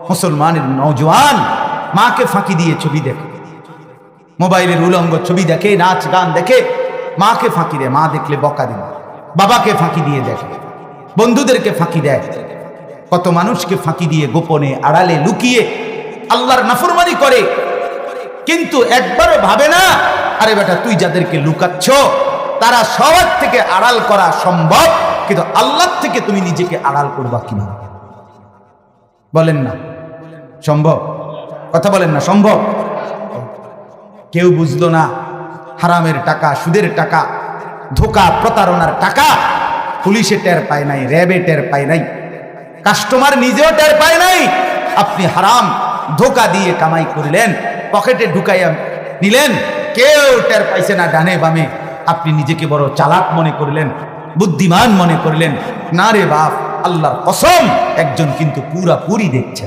মুসলমানের নওজোয়ান মাকে ফাঁকি দিয়ে ছবি দেখে, মোবাইলের উলঙ্গ ছবি দেখে, নাচ গান দেখে, মাকে ফাঁকি দেয়। মা দেখলে বকা দিন, বাবাকে ফাঁকি দিয়ে দেখে, বন্ধুদেরকে ফাঁকি দেয়। কত মানুষকে ফাঁকি দিয়ে গোপনে আড়ালে লুকিয়ে আল্লাহর নাফরমানি করে, কিন্তু একবারও ভাবে না আরে বেটা তুই যাদেরকে লুকাচ্ছ তারা সবার থেকে আড়াল করা সম্ভব, কিন্তু আল্লাহ থেকে তুমি নিজেকে আড়াল করবা কিভাবে? বলেন না সম্ভব? কথা বলেন না সম্ভব? কেউ বুঝলো না হারামের টাকা, সুদের টাকা, ধোঁকা প্রতারণার টাকা পুলিশে টের পায় নাই, র্যাবে টের পায় নাই, কাস্টমার নিজেও টের পায় নাই। আপনি হারাম ধোঁকা দিয়ে কামাই করলেন, পকেটে ঢুকাইয়া নিলেন, কেউ টের পাইছে না ডানে বামে। আপনি নিজেকে বড় চালাক মনে করলেন, বুদ্ধিমান মনে করলেন। না রে বাপ, আল্লাহর কসম একজন কিন্তু পুরাপুরি দেখছে।